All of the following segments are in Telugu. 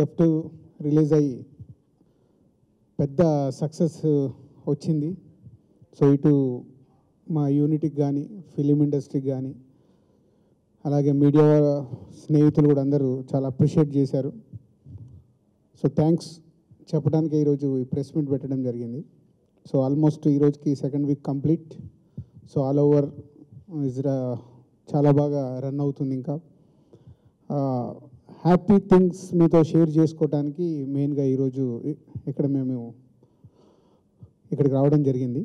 కెఫ్ట్ రిలీజ్ అయ్యి పెద్ద సక్సెస్ వచ్చింది. సో ఇటు మా యూనిట్కి కానీ ఫిలిం ఇండస్ట్రీకి కానీ అలాగే మీడియా స్నేహితులు కూడా అందరూ చాలా అప్రిషియేట్ చేశారు. సో థ్యాంక్స్ చెప్పడానికి ఈరోజు ఈ ప్రెస్ మీట్ పెట్టడం జరిగింది. సో ఆల్మోస్ట్ ఈరోజుకి second week complete. So all over చాలా బాగా రన్ అవుతుంది. ఇంకా హ్యాపీ థింగ్స్ మీతో షేర్ చేసుకోవడానికి మెయిన్గా ఈరోజు మేము ఇక్కడికి రావడం జరిగింది.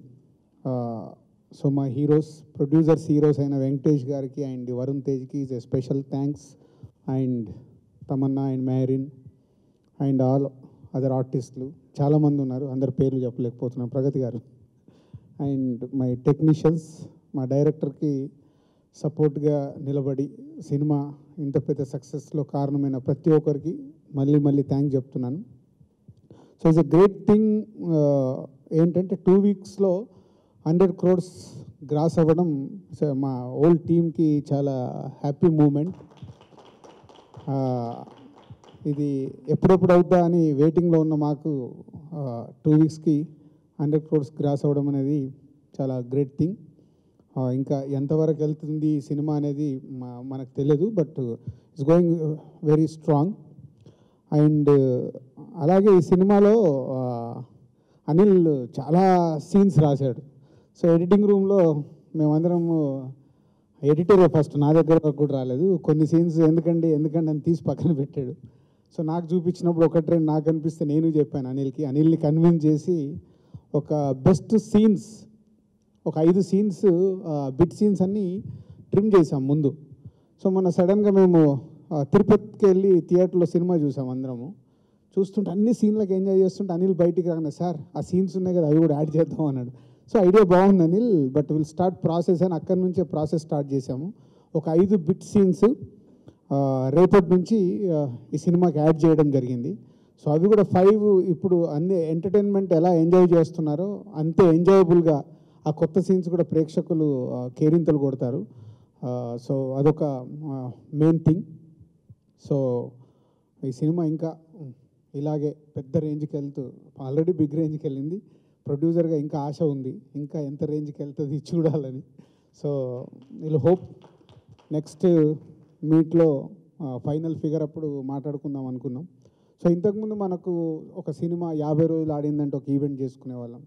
సో మా ప్రొడ్యూసర్స్ అయిన వెంకటేష్ గారికి అండ్ వరుణ్ తేజ్కి is a special thanks, and Tamannaah and Mehreen and all other ఆర్టిస్టులు చాలామంది ఉన్నారు, అందరి పేర్లు చెప్పలేకపోతున్నాం, ప్రగతి గారు అండ్ మై టెక్నీషియన్స్, మా డైరెక్టర్కి సపోర్ట్గా నిలబడి సినిమా ఇంత పెద్ద సక్సెస్లో కారణమైన ప్రతి ఒక్కరికి మళ్ళీ థ్యాంక్స్ చెప్తున్నాను. So it's a great thing. ఏంటంటే 2 వీక్స్లో 100 crores గ్రాస్ అవ్వడం మా హోల్ టీమ్కి చాలా హ్యాపీ మూమెంట్. ఇది ఎప్పుడెప్పుడు అవుద్దా అని వెయిటింగ్లో ఉన్న మాకు 2 వీక్స్కి 100 crores గ్రాస్ అవ్వడం అనేది చాలా గ్రేట్ థింగ్. ఇంకా ఎంతవరకు వెళ్తుంది ఈ సినిమా అనేది మనకు తెలియదు, but it's going very strong. And అలాగే ఈ సినిమాలో అనిల్ చాలా సీన్స్ రాశాడు. సో ఎడిటింగ్ రూమ్లో మేమందరం ఎడిటరే ఫస్ట్ నా దగ్గర కూడా రాలేదు, కొన్ని సీన్స్ ఎందుకండి అని తీసి పక్కన పెట్టాడు. సో నాకు చూపించినప్పుడు ఒకటి రెండు నాకు అనిపిస్తే నేను చెప్పాను అనిల్ని కన్విన్స్ చేసి ఒక బెస్ట్ సీన్స్ ఒక 5 సీన్స్ బిట్ సీన్స్ అన్నీ ట్రిమ్ చేసాం ముందు. సో మొన్న సడన్గా మేము తిరుపతికి వెళ్ళి థియేటర్లో సినిమా చూసాం. అందరము చూస్తుంటే అన్ని సీన్లకు ఎంజాయ్ చేస్తుంటే అనిల్ బయటికి రాగానే సార్ ఆ సీన్స్ ఉన్నాయి కదా అవి కూడా యాడ్ చేద్దాం అన్నాడు. సో ఐడియా బాగుంది Anil, but will start process అని అక్కడి నుంచే ప్రాసెస్ స్టార్ట్ చేసాము. ఒక 5 బిట్ సీన్స్ రేపటి నుంచి ఈ సినిమాకి యాడ్ చేయడం జరిగింది. సో అవి కూడా 5 ఇప్పుడు అన్ని ఎంటర్టైన్మెంట్ ఎలా ఎంజాయ్ చేస్తున్నారో అంతే ఎంజాయబుల్గా ఆ కొత్త సీన్స్ కూడా ప్రేక్షకులు కేరింతలు కొడతారు. సో అదొక మెయిన్ థింగ్. సో ఈ సినిమా ఇంకా ఇలాగే పెద్ద రేంజ్కి వెళ్తూ ఆల్రెడీ బిగ్ రేంజ్కి వెళ్ళింది. ప్రొడ్యూసర్గా ఇంకా ఆశ ఉంది, ఇంకా ఎంత రేంజ్కి వెళ్తుంది చూడాలని. సో వీళ్ళు హోప్ నెక్స్ట్ మీట్లో ఫైనల్ ఫిగర్ అప్పుడు మాట్లాడుకుందాం అనుకున్నాం. సో ఇంతకుముందు మనకు ఒక సినిమా 50 రోజులు ఆడిందంటే ఒక ఈవెంట్ చేసుకునే వాళ్ళం,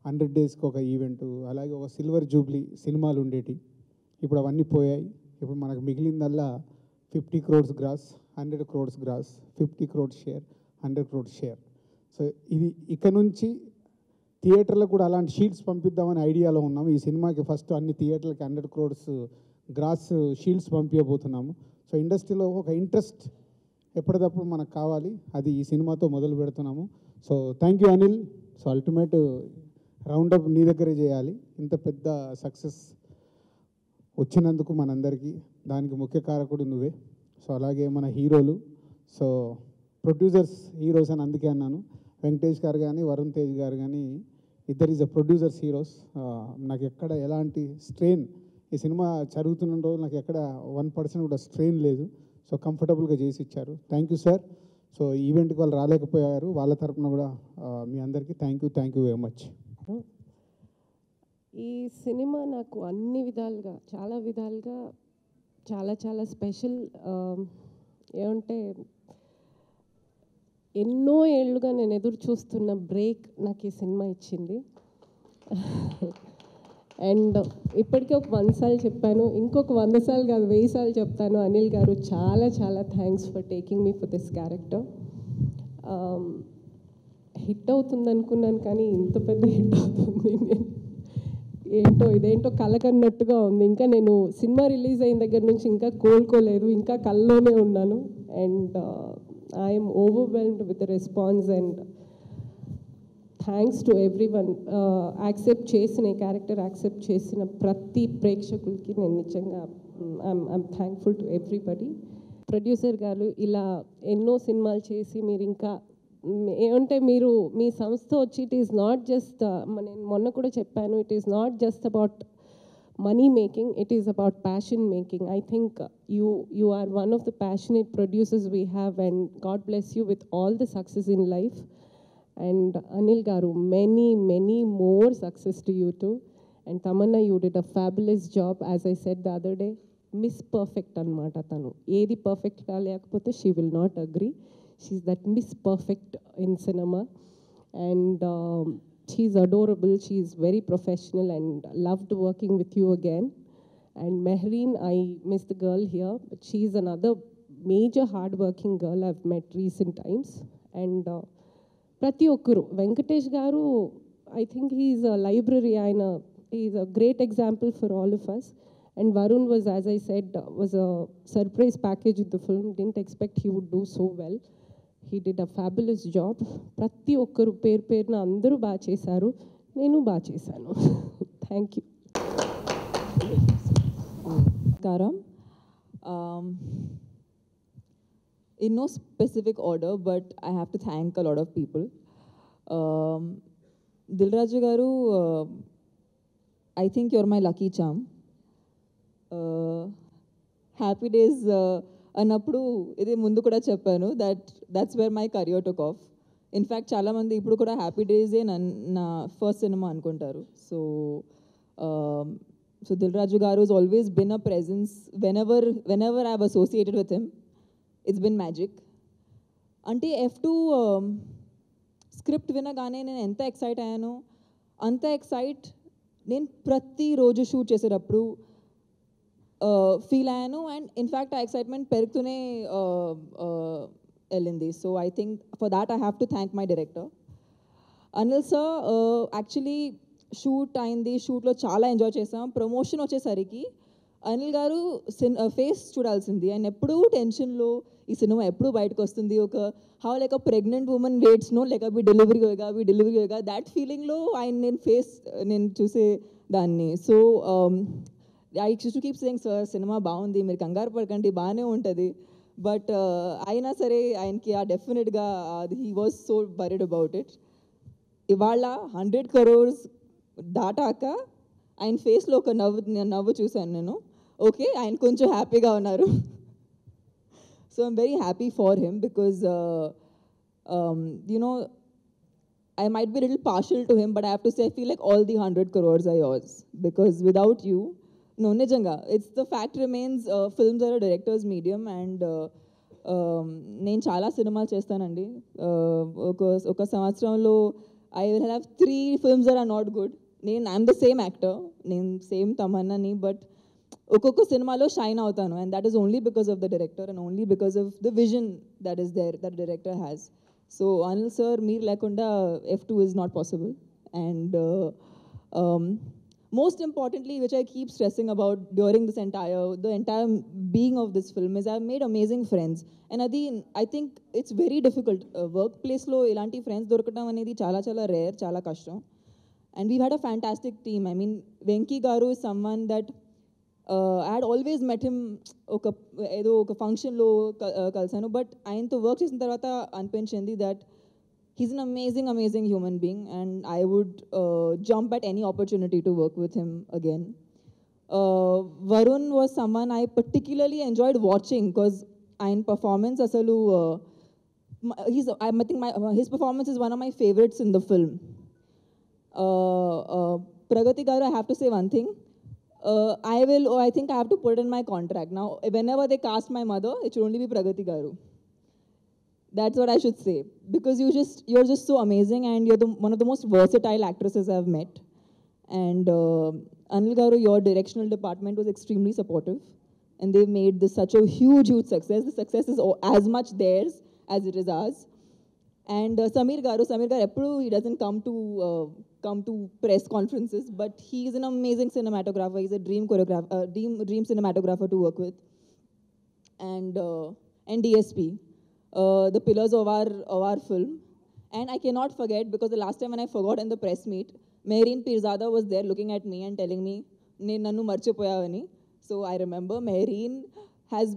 100 డేస్కి ఒక ఈవెంటు, అలాగే ఒక సిల్వర్ జూబ్లీ సినిమాలు ఉండేవి. ఇప్పుడు అవన్నీ పోయాయి. ఇప్పుడు మనకు మిగిలిందల్లా 50 crores gross, 100 crores gross, 50 crores share, 100 crores share. So ఇది ఇక నుంచి థియేటర్లకు కూడా అలాంటి షీల్డ్స్ పంపిద్దామని ఐడియాలో ఉన్నాము. ఈ సినిమాకి ఫస్ట్ అన్ని థియేటర్లకి 100 crores గ్రాస్ షీల్డ్స్ పంపించబోతున్నాము. సో ఇండస్ట్రీలో ఒక ఇంట్రెస్ట్ ఎప్పటికప్పుడు మనకు కావాలి, అది ఈ సినిమాతో మొదలు పెడుతున్నాము. So thank you Anil. So ultimate roundup నీ దగ్గరే చేయాలి. ఇంత పెద్ద సక్సెస్ వచ్చినందుకు మనందరికీ దానికి ముఖ్య కారకుడు నువ్వే. సో అలాగే మన హీరోలు, సో ప్రొడ్యూసర్స్ హీరోస్ అని అందుకే అన్నాను. వెంకటేష్ గారు కానీ వరుణ్ తేజ్ గారు కానీ ఇద్దరు ఈజ్ అ ప్రొడ్యూసర్స్ హీరోస్. నాకు ఎక్కడ ఎలాంటి స్ట్రెయిన్ ఈ సినిమా జరుగుతున్న రోజు నాకు ఎక్కడ 1% కూడా స్ట్రెయిన్ లేదు. సో కంఫర్టబుల్గా చేసి ఇచ్చారు. Thank you sir. సో ఈవెంట్కి వాళ్ళు రాలేకపోయారు, వాళ్ళ తరపున కూడా మీ అందరికీ థ్యాంక్ యూ వెరీ మచ్. ఈ సినిమా నాకు అన్ని విధాలుగా చాలా స్పెషల్. ఏమంటే ఎన్నో ఏళ్ళుగా నేను ఎదురు చూస్తున్న బ్రేక్ నాకు ఈ సినిమా ఇచ్చింది. అండ్ ఇప్పటికే ఒక 100 సార్లు చెప్పాను, ఇంకొక 100 సార్లు కాదు 1000 సార్లు చెప్తాను. అనిల్ గారు చాలా thanks for taking me for this character. Hit అవుతుంది అనుకున్నాను, కానీ ఇంత పెద్ద హిట్ అవుతుంది ఇదేంటో కలకన్నట్టుగా ఉంది. ఇంకా నేను సినిమా రిలీజ్ అయిన దగ్గర నుంచి ఇంకా కోలుకోలేదు, ఇంకా కల్లోనే ఉన్నాను. And I'm overwhelmed with the response and thanks to everyone. Accept చేసిన ఈ క్యారెక్టర్ యాక్సెప్ట్ చేసిన ప్రతి ప్రేక్షకులకి నేను నిజంగా I'm thankful to everybody. Producer గారు ఇలా ఎన్నో సినిమాలు చేసి మీరు ఇంకా ఏమంటే మీరు మీ సంస్థ వచ్చి ఇట్ ఈస్ నాట్ జస్ట్, నేను మొన్న కూడా చెప్పాను, it is not just about money making, it is about passion making. I think you are one of the passionate producers we have, and God bless you with all the success in life. And Anil Garu, many more success to you too. And Tamanna, you did a fabulous job. As I said the other day, Miss Perfect anmata tanu. Edi perfect ga lekapothe she will not agree. She's that Miss Perfect in cinema. And she's adorable. She's very professional and loved working with you again. And Mehreen, I miss the girl here, but she's another major hardworking girl I've met recent times. And ప్రతి ఒక్కరు వెంకటేష్ గారు, I think he's a library. ఆయన is a great example for all of us. And Varun was, as I said, was a surprise package with the film. Didn't expect he would do so well. He did a fabulous job. ప్రతి ఒక్కరు పేరున అందరూ బాగా చేశారు. నేను బాగా చేశాను. Thank you. Karam. In no specific order, but I have to thank a lot of people. Dilraju Garu, I think you're my lucky charm. Happy Days అన్నప్పుడు ఇది ముందు కూడా చెప్పాను that's where my career took off. In fact, చాలా మంది ఇప్పుడు కూడా హ్యాపీ డేసే నా ఫస్ట్ సినిమా అనుకుంటారు. So Dilraju Garu has always been a presence. Whenever I've associated with him, it's been magic. అంటే F2 స్క్రిప్ట్ వినగానే నేను ఎంత ఎక్సైట్ అయ్యానో అంత ఎక్సైట్ నేను ప్రతిరోజు షూట్ చేసేటప్పుడు ఫీల్ అయ్యాను. అండ్ ఇన్ఫ్యాక్ట్ ఆ ఎక్సైట్మెంట్ పెరుగుతూనే వెళ్ళింది. So I think for that I have to thank my director Anil sir. Actually shoot అయింది, షూట్లో చాలా ఎంజాయ్ చేసాం. ప్రమోషన్ వచ్చేసరికి అనిల్ గారు ఫేస్ చూడాల్సింది. ఆయన ఎప్పుడూ టెన్షన్లో ఈ సినిమా ఎప్పుడు బయటకు వస్తుంది, ఒక how like a pregnant woman waits no like అవి డెలివరీ హోగా దాట్ ఫీలింగ్లో ఆయన నేను చూసే దాన్ని. So I used to keep saying sir cinema బాగుంది, మీరు కంగారు పడకండి, బాగానే ఉంటుంది. బట్ అయినా సరే ఆయనకి డెఫినెట్గా he was so worried about it. ఇవాళ 100 crores దాటాక ఆయన ఫేస్లో ఒక నవ్వు చూశాను నేను. ఓకే, ఆయన కొంచెం హ్యాపీగా ఉన్నారు. So I'm very happy far him because I might be a little partial to him, but I have to say I feel like all the 100 crores are yours because without you, no, nijanga, it's the fact remains, films are a director's medium and నేను చాలా సినిమాలు చేస్తానండి. ఒక సంవత్సరంలో I will have 3 films that are not good. I'm the same actor, నేను సేమ్ తమన్నాని, బట్ ఒక్కొక్క సినిమాలో షైన్ అవుతాను. And that is only because of the director and only because of the vision that is there, that the director has. So Anil sir, meer lekunda F2 is not possible. And most importantly, which I keep stressing about during the entire being of this film, is I've made amazing friends. And adi, I think it's very difficult. Workplace lo ilanti friends dorkadam anedi chala rare, chala kashtam. And we've had a fantastic team. I mean, Venki Garu is someone that I had always met him ఏదో ఒక ఫంక్షన్లో కలిసాను. బట్ ఆయనతో వర్క్ చేసిన తర్వాత అనిపించింది that he's an amazing human being and I would jump at any opportunity to work with him again. Varun was someone I particularly enjoyed watching because ఆయన performance asalu I think his performance is one of my favorites in the film. Pragati Garu, I have to say one thing. I think I have to put it in my contract. Now, whenever they cast my mother, it should only be Pragati Garu. That's what I should say. Because you're just so amazing and you're one of the most versatile actresses I've met. And Anil Garu, your directional department was extremely supportive. And they've made this such a huge success. The success is as much theirs as it is ours. And Samir Garu, he doesn't come to press conferences, but he is an amazing cinematographer. He's a dream cinematographer to work with. And DSP, the pillars of our film. And I cannot forget, because the last time when I forgot in the press meet, Mehreen Pirzada was there looking at me and telling me, "Nannu marchipoyavani." So I remember Mehreen has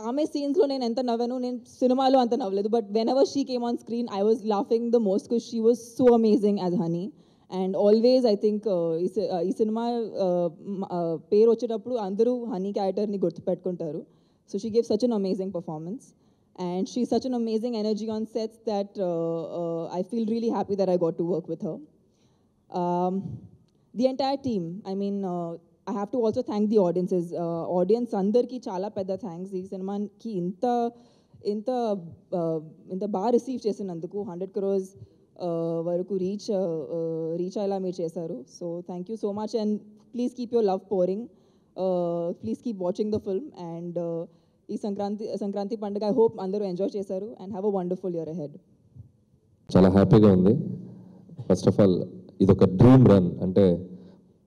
ఆమె సీన్స్లో నేను ఎంత నవ్వాను, నేను సినిమాలో అంత నవ్వలేదు. But whenever she came on screen I was laughing the most because she was so amazing as Honey. And always, I think, ఈ సినిమా పేరు వచ్చేటప్పుడు అందరూ హనీ క్యారెక్టర్ని గుర్తుపెట్టుకుంటారు. So she gave such an amazing performance. And she's such an amazing energy on sets that I feel really happy that I got to work with her. The entire team, I mean, I have to also thank the audiences. Audience andarki chala pedda thanks. Ee cinema ki inta baga receive chesinanduku 100 crores varaku reach ayala meer chesaru. So thank you so much, and please keep your love pouring. Please keep watching the film, and ee Sankranti Pandaga I hope andaru enjoy chesaru and have a wonderful year ahead. చాలా హ్యాపీగా ఉంది. ఫస్ట్ ఆఫ్ ఆల్ ఇది ఒక డ్రీమ్ రన్, అంటే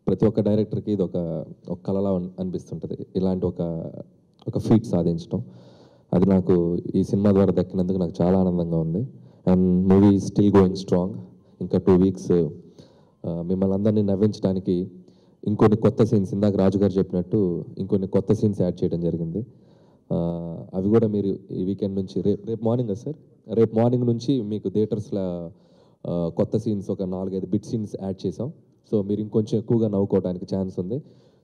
ప్రతి ఒక్క డైరెక్టర్కి ఇది ఒక కళలా అనిపిస్తుంటుంది ఇలాంటి ఒక ఫీట్ సాధించడం. అది నాకు ఈ సినిమా ద్వారా దక్కినందుకు నాకు చాలా ఆనందంగా ఉంది. And movie still going strong. ఇంకా 2 weeks మిమ్మల్ని అందరినీ నవ్వించడానికి ఇంకొన్ని కొత్త సీన్స్, ఇందాక రాజు గారు చెప్పినట్టు ఇంకొన్ని కొత్త సీన్స్ యాడ్ చేయడం జరిగింది. అవి కూడా మీరు ఈ వీకెండ్ నుంచి రేపు మార్నింగ్ సార్, రేపు మార్నింగ్ నుంచి మీకు థియేటర్స్లో కొత్త సీన్స్ ఒక 4-5 బిట్ సీన్స్ యాడ్ చేసాం. సో మీరు ఇంకొంచెం ఎక్కువగా నవ్వుకోవడానికి ఛాన్స్ ఉంది.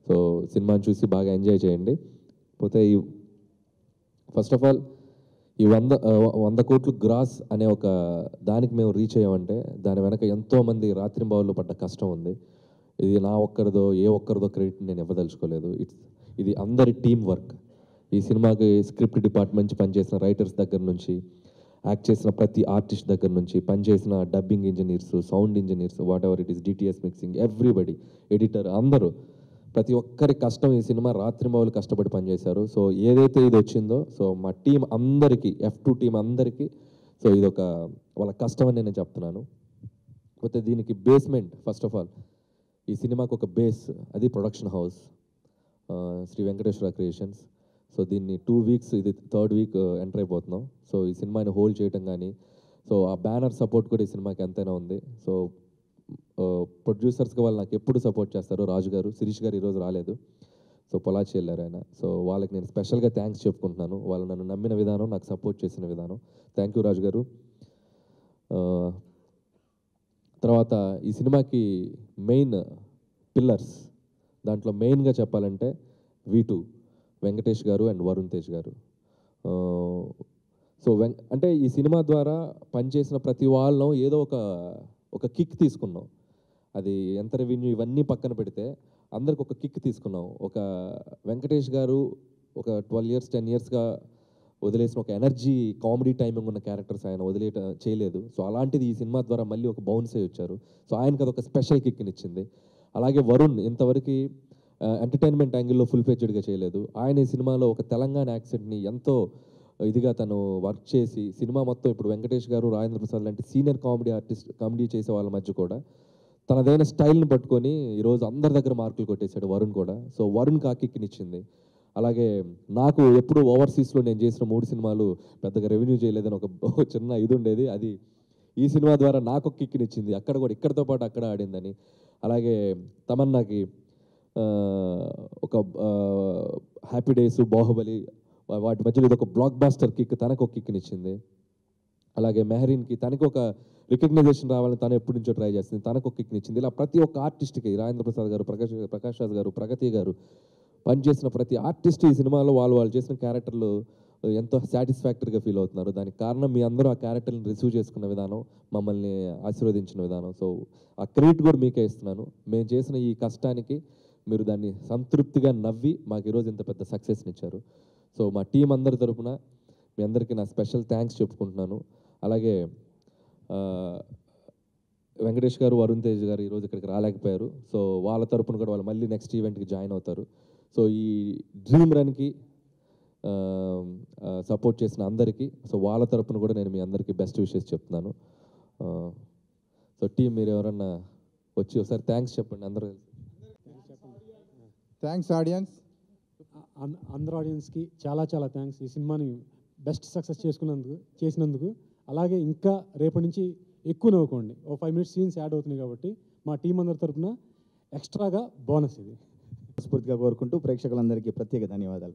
సో సినిమాని చూసి బాగా ఎంజాయ్ చేయండి. పోతే ఈ ఫస్ట్ ఆఫ్ ఆల్ ఈ 100 కోట్లు గ్రాస్ అనే ఒక దానికి మేము రీచ్ అయ్యామంటే దాని వెనక ఎంతోమంది రాత్రింబావుల్లో పడ్డ కష్టం ఉంది. ఇది నా ఒక్కరిదో క్రెడిట్ నేను ఇవ్వదలుచుకోలేదు. ఇది అందరి టీం వర్క్. ఈ సినిమాకి స్క్రిప్ట్ డిపార్ట్మెంట్ నుంచి పనిచేసిన రైటర్స్ దగ్గర నుంచి, యాక్ట్ చేసిన ప్రతి ఆర్టిస్ట్ దగ్గర నుంచి, పనిచేసిన dubbing engineers, sound engineers, what ever it is, DTS mixing, everybody, editor, అందరూ ప్రతి ఒక్కరి కష్టం ఈ సినిమా రాత్రింబావులు కష్టపడి పనిచేశారు. సో ఏదైతే ఇది వచ్చిందో, సో మా టీం అందరికీ, F2 టీం అందరికీ, సో ఇది ఒక వాళ్ళ కష్టం అని నేను చెప్తున్నాను. పోతే దీనికి బేస్మెంట్, ఫస్ట్ ఆఫ్ ఆల్ ఈ సినిమాకు ఒక బేస్, అది production house Shri Venkateswara creations. So దీన్ని 2 weeks, ఇది 3rd week ఎంటర్ అయిపోతున్నాం. సో ఈ సినిమాని హోల్డ్ చేయటం కానీ, సో ఆ బ్యానర్ సపోర్ట్ కూడా ఈ సినిమాకి ఎంతైనా ఉంది. సో ప్రొడ్యూసర్స్గా వాళ్ళు నాకు ఎప్పుడు సపోర్ట్ చేస్తారు. రాజు గారు, శిరీష్ గారు ఈరోజు రాలేదు, సో పొలాచి వెళ్ళారు ఆయన. సో వాళ్ళకి నేను స్పెషల్గా థ్యాంక్స్ చెప్పుకుంటున్నాను. వాళ్ళు నన్ను నమ్మిన విధానం, నాకు సపోర్ట్ చేసిన విధానం. థ్యాంక్ యూ రాజు గారు. తర్వాత ఈ సినిమాకి మెయిన్ పిల్లర్స్, దాంట్లో మెయిన్గా చెప్పాలంటే V2 వెంకటేష్ గారు అండ్ వరుణ్ తేజ్ గారు. సో అంటే ఈ సినిమా ద్వారా పనిచేసిన ప్రతి వాళ్ళం ఏదో ఒక కిక్ తీసుకున్నాం. అది ఎంత రెవెన్యూ ఇవన్నీ పక్కన పెడితే అందరికి ఒక కిక్ తీసుకున్నాం. ఒక వెంకటేష్ గారు ఒక 12 years 10 yearsగా వదిలేసిన ఒక ఎనర్జీ, కామెడీ టైమింగ్ ఉన్న క్యారెక్టర్స్ ఆయన చేయలేదు. సో అలాంటిది ఈ సినిమా ద్వారా మళ్ళీ ఒక బౌన్స్ అయ్యి వచ్చారు. సో ఆయనకి అదొక స్పెషల్ కిక్ని ఇచ్చింది. అలాగే వరుణ్ ఇంతవరకు ఎంటర్టైన్మెంట్ యాంగిల్లో ఫుల్ ఫ్లెడ్జ్డ్గా చేయలేదు. ఆయన ఈ సినిమాలో ఒక తెలంగాణ యాక్సెంట్ని ఎంతో ఇదిగా తను వర్క్ చేసి సినిమా మొత్తం ఇప్పుడు వెంకటేష్ గారు, రాజేంద్ర ప్రసాద్ లాంటి సీనియర్ కామెడీ చేసే వాళ్ళ మధ్య కూడా తనదైన స్టైల్ని పట్టుకొని ఈరోజు అందరి దగ్గర మార్కులు కొట్టేశాడు వరుణ్ కూడా. సో వరుణ్కి ఆ కిక్నిచ్చింది. అలాగే నాకు ఎప్పుడు ఓవర్సీస్లో నేను చేసిన 3 సినిమాలు పెద్దగా రెవెన్యూ చేయలేదని ఒక చిన్న ఇది ఉండేది. అది ఈ సినిమా ద్వారా నాకు ఒక కిక్నిచ్చింది. అక్కడ కూడా ఇక్కడితో పాటు అక్కడ ఆడిందని. అలాగే తమన్నాకి ఒక హ్యాపీ డేస్, బాహుబలి, వాటి మధ్యలో ఇది ఒక బ్లాక్ బాస్టర్ కిక్, తనకు ఒక కిక్నిచ్చింది. అలాగే మెహరీన్కి తనకి ఒక రికగ్నైజేషన్ రావాలని తను ఎప్పటి నుంచో ట్రై చేస్తుంది, తనకు ఒక కిక్నిచ్చింది. ఇలా ప్రతి ఒక్క ఆర్టిస్ట్కి, రాజేంద్ర ప్రసాద్ గారు, ప్రకాష్ రాజ్ గారు, ప్రగతి గారు పనిచేసిన ప్రతి ఆర్టిస్ట్ ఈ సినిమాలో వాళ్ళు చేసిన క్యారెక్టర్లు ఎంతో సాటిస్ఫాక్టరీగా ఫీల్ అవుతున్నారు. దానికి కారణం మీ అందరూ ఆ క్యారెక్టర్ని రిసీవ్ చేసుకున్న విధానం, మమ్మల్ని ఆశీర్వదించిన విధానం. సో ఆ క్రెడిట్ కూడా మీకే ఇస్తున్నాను. మేము చేసిన ఈ కష్టానికి మీరు దాన్ని సంతృప్తిగా నవ్వి మాకు ఈరోజు ఇంత పెద్ద సక్సెస్ని ఇచ్చారు. సో మా టీం అందరి తరపున మీ అందరికీ నా స్పెషల్ థ్యాంక్స్ చెప్పుకుంటున్నాను. అలాగే వెంకటేష్ గారు, వరుణ్ తేజ్ గారు ఈరోజు ఇక్కడికి రాలేకపోయారు. సో వాళ్ళ తరపున కూడా వాళ్ళు మళ్ళీ నెక్స్ట్ ఈవెంట్కి జాయిన్ అవుతారు. సో ఈ డ్రీమ్ రన్కి సపోర్ట్ చేసిన అందరికీ, సో వాళ్ళ తరపున కూడా నేను మీ అందరికీ బెస్ట్ విషెస్ చెప్తున్నాను. సో టీం మీరు ఎవరన్నా వచ్చి ఒకసారి థ్యాంక్స్ చెప్పండి అందరూ. థ్యాంక్స్ ఆడియన్స్, అందరు ఆడియన్స్కి చాలా థ్యాంక్స్. ఈ సినిమాని బెస్ట్ సక్సెస్ చేసినందుకు. అలాగే ఇంకా రేపటి నుంచి ఎక్కువ నవ్వుకోండి. ఓ 5 minutes సీన్స్ యాడ్ అవుతున్నాయి కాబట్టి మా టీం అందరి తరపున ఎక్స్ట్రాగా బోనస్ ఇది స్ఫూర్తిగా కోరుకుంటూ ప్రేక్షకులందరికీ ప్రత్యేక ధన్యవాదాలు.